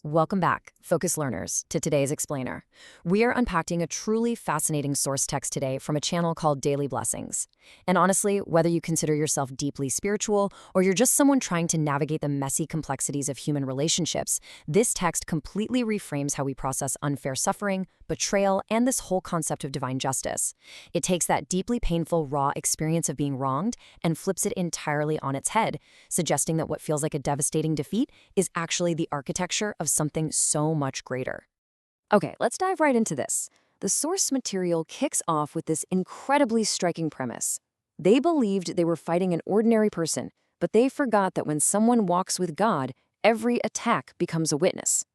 Welcome back, Focus Learners, to today's explainer. We are unpacking a truly fascinating source text today from a channel called Daily Blessings. And honestly, whether you consider yourself deeply spiritual or you're just someone trying to navigate the messy complexities of human relationships, this text completely reframes how we process unfair suffering, betrayal, and this whole concept of divine justice. It takes that deeply painful, raw experience of being wronged and flips it entirely on its head, suggesting that what feels like a devastating defeat is actually the architecture of something so much greater. Okay, let's dive right into this. The source material kicks off with this incredibly striking premise. They believed they were fighting an ordinary person, but they forgot that when someone walks with God, every attack becomes a witness.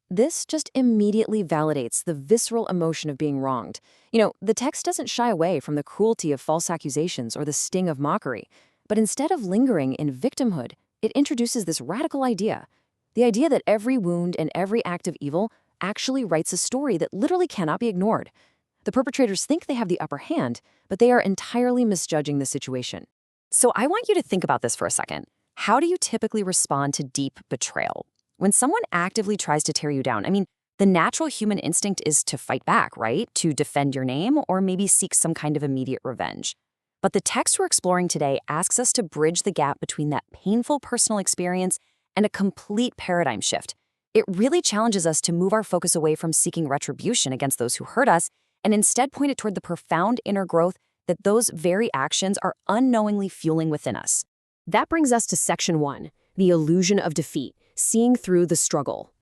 This just immediately validates the visceral emotion of being wronged. The text doesn't shy away from the cruelty of false accusations or the sting of mockery, but instead of lingering in victimhood, it introduces this radical idea. The idea that every wound and every act of evil actually writes a story that literally cannot be ignored. The perpetrators think they have the upper hand, but they are entirely misjudging the situation. So I want you to think about this for a second. How do you typically respond to deep betrayal? When someone actively tries to tear you down, the natural human instinct is to fight back, right? To defend your name or maybe seek some kind of immediate revenge. But the text we're exploring today asks us to bridge the gap between that painful personal experience and a complete paradigm shift. It really challenges us to move our focus away from seeking retribution against those who hurt us and instead point it toward the profound inner growth that those very actions are unknowingly fueling within us. That brings us to Section 1, the illusion of defeat, seeing through the struggle.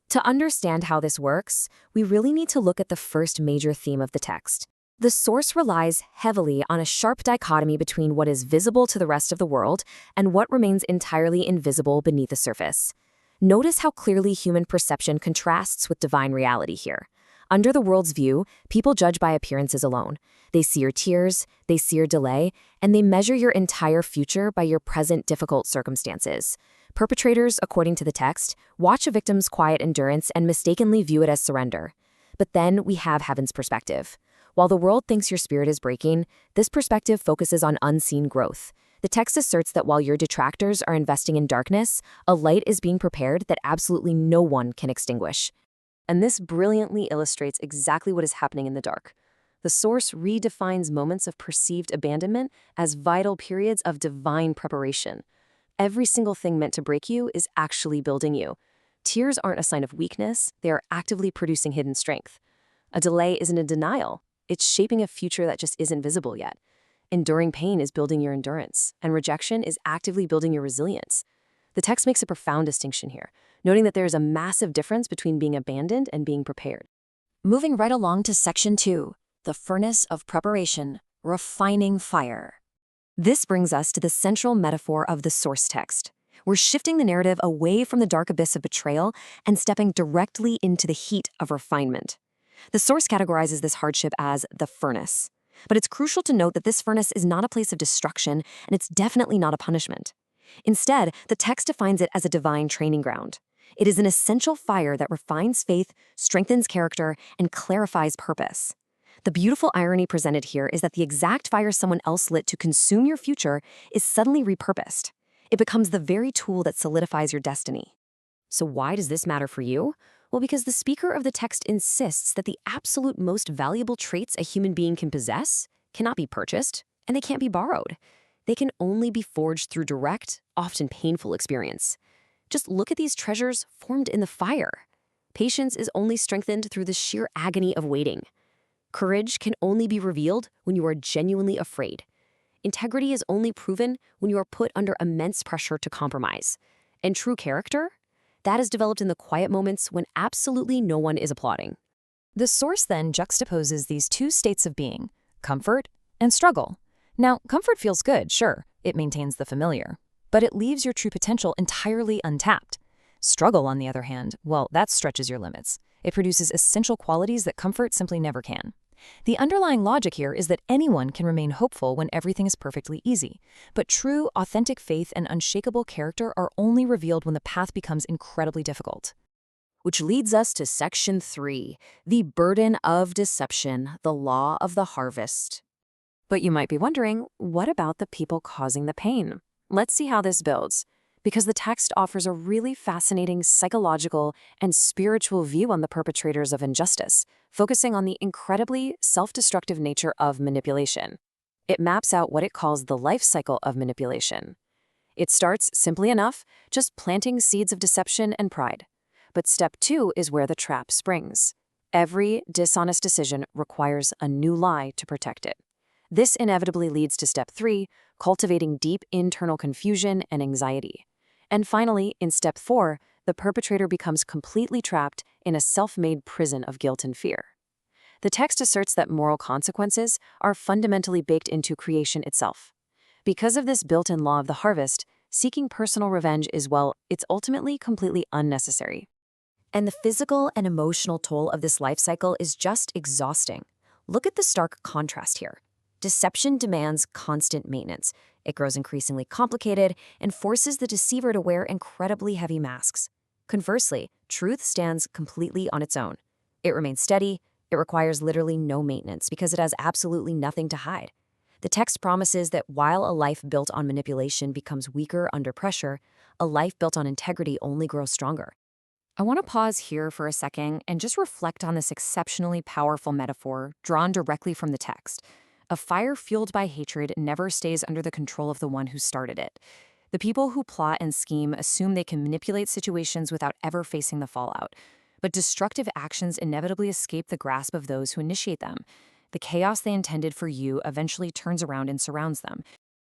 To understand how this works, we really need to look at the first major theme of the text. The source relies heavily on a sharp dichotomy between what is visible to the rest of the world and what remains entirely invisible beneath the surface. Notice how clearly human perception contrasts with divine reality here. Under the world's view, people judge by appearances alone. They see your tears, they see your delay, and they measure your entire future by your present difficult circumstances. Perpetrators, according to the text, watch a victim's quiet endurance and mistakenly view it as surrender. But then we have heaven's perspective. While the world thinks your spirit is breaking, this perspective focuses on unseen growth. The text asserts that while your detractors are investing in darkness, a light is being prepared that absolutely no one can extinguish. And this brilliantly illustrates exactly what is happening in the dark. The source redefines moments of perceived abandonment as vital periods of divine preparation. Every single thing meant to break you is actually building you. Tears aren't a sign of weakness, they are actively producing hidden strength. A delay isn't a denial. It's shaping a future that just isn't visible yet. Enduring pain is building your endurance, and rejection is actively building your resilience. The text makes a profound distinction here, noting that there is a massive difference between being abandoned and being prepared. Moving right along to Section 2, the furnace of preparation, refining fire. This brings us to the central metaphor of the source text. We're shifting the narrative away from the dark abyss of betrayal and stepping directly into the heat of refinement. The source categorizes this hardship as the furnace. But it's crucial to note that this furnace is not a place of destruction, and it's definitely not a punishment. Instead, the text defines it as a divine training ground. It is an essential fire that refines faith, strengthens character, and clarifies purpose. The beautiful irony presented here is that the exact fire someone else lit to consume your future is suddenly repurposed. It becomes the very tool that solidifies your destiny. So why does this matter for you? Well, because the speaker of the text insists that the absolute most valuable traits a human being can possess cannot be purchased, and they can't be borrowed. They can only be forged through direct, often painful experience. Just look at these treasures formed in the fire. Patience is only strengthened through the sheer agony of waiting. Courage can only be revealed when you are genuinely afraid. Integrity is only proven when you are put under immense pressure to compromise. And true character? That is developed in the quiet moments when absolutely no one is applauding. The source then juxtaposes these two states of being, comfort and struggle. Now, comfort feels good, sure, it maintains the familiar, but it leaves your true potential entirely untapped. Struggle, on the other hand, well, that stretches your limits. It produces essential qualities that comfort simply never can. The underlying logic here is that anyone can remain hopeful when everything is perfectly easy, but true, authentic faith and unshakable character are only revealed when the path becomes incredibly difficult. Which leads us to Section 3, the burden of deception, the law of the harvest. But you might be wondering, what about the people causing the pain? Let's see how this builds. because the text offers a really fascinating psychological and spiritual view on the perpetrators of injustice, focusing on the incredibly self-destructive nature of manipulation. It maps out what it calls the life cycle of manipulation. It starts, simply enough, just planting seeds of deception and pride. But step 2 is where the trap springs. Every dishonest decision requires a new lie to protect it. This inevitably leads to step 3, cultivating deep internal confusion and anxiety. And finally, in step 4, the perpetrator becomes completely trapped in a self-made prison of guilt and fear. The text asserts that moral consequences are fundamentally baked into creation itself. Because of this built-in law of the harvest, seeking personal revenge is, well, it's ultimately completely unnecessary. And the physical and emotional toll of this life cycle is just exhausting. Look at the stark contrast here. Deception demands constant maintenance. It grows increasingly complicated and forces the deceiver to wear incredibly heavy masks. Conversely, truth stands completely on its own. It remains steady. It requires literally no maintenance because it has absolutely nothing to hide. The text promises that while a life built on manipulation becomes weaker under pressure, a life built on integrity only grows stronger. I want to pause here for a second and just reflect on this exceptionally powerful metaphor drawn directly from the text. A fire fueled by hatred never stays under the control of the one who started it. The people who plot and scheme assume they can manipulate situations without ever facing the fallout. But destructive actions inevitably escape the grasp of those who initiate them. The chaos they intended for you eventually turns around and surrounds them.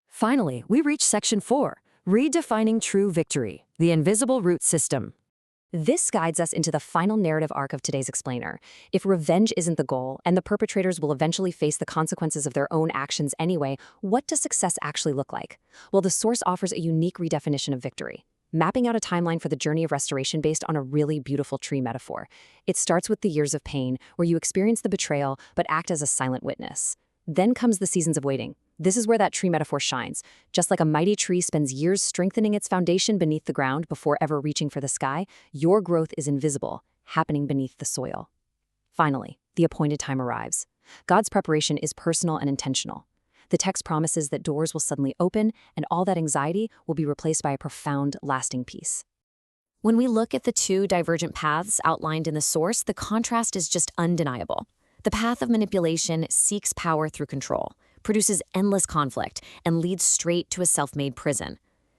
Finally, we reach section 4, redefining true victory, the invisible root system. This guides us into the final narrative arc of today's explainer. If revenge isn't the goal, and the perpetrators will eventually face the consequences of their own actions anyway, what does success actually look like? Well, the source offers a unique redefinition of victory, mapping out a timeline for the journey of restoration based on a really beautiful tree metaphor. It starts with the years of pain, where you experience the betrayal but act as a silent witness. Then comes the seasons of waiting. This is where that tree metaphor shines. Just like a mighty tree spends years strengthening its foundation beneath the ground before ever reaching for the sky, your growth is invisible, happening beneath the soil. Finally, the appointed time arrives. God's preparation is personal and intentional. The text promises that doors will suddenly open and all that anxiety will be replaced by a profound, lasting peace. When we look at the two divergent paths outlined in the source, the contrast is just undeniable. The path of manipulation seeks power through control, produces endless conflict, and leads straight to a self-made prison.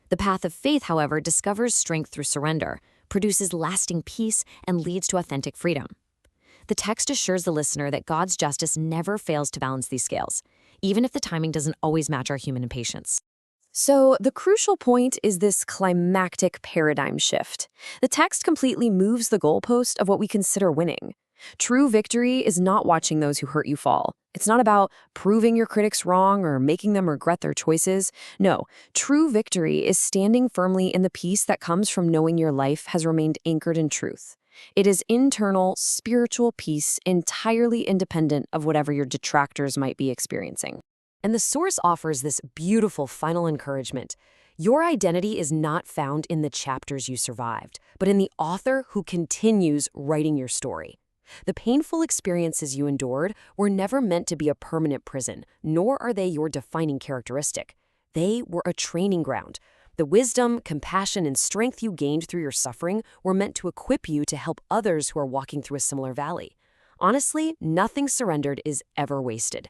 The path of faith, however, discovers strength through surrender, produces lasting peace, and leads to authentic freedom. The text assures the listener that God's justice never fails to balance these scales, even if the timing doesn't always match our human impatience. So, the crucial point is this climactic paradigm shift. The text completely moves the goalpost of what we consider winning. True victory is not watching those who hurt you fall. It's not about proving your critics wrong or making them regret their choices. No, true victory is standing firmly in the peace that comes from knowing your life has remained anchored in truth. It is internal, spiritual peace entirely independent of whatever your detractors might be experiencing. And the source offers this beautiful final encouragement. Your identity is not found in the chapters you survived, but in the author who continues writing your story. The painful experiences you endured were never meant to be a permanent prison, nor are they your defining characteristic. They were a training ground. The wisdom, compassion, and strength you gained through your suffering were meant to equip you to help others who are walking through a similar valley. Honestly, nothing surrendered is ever wasted.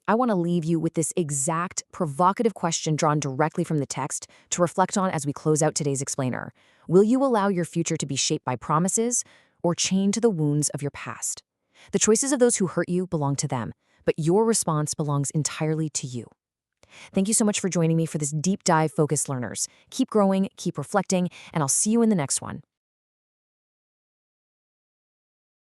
I want to leave you with this exact, provocative question drawn directly from the text to reflect on as we close out today's explainer. Will you allow your future to be shaped by promises or chained to the wounds of your past? The choices of those who hurt you belong to them, but your response belongs entirely to you. Thank you so much for joining me for this deep dive, Focused Learners. Keep growing, keep reflecting, and I'll see you in the next one.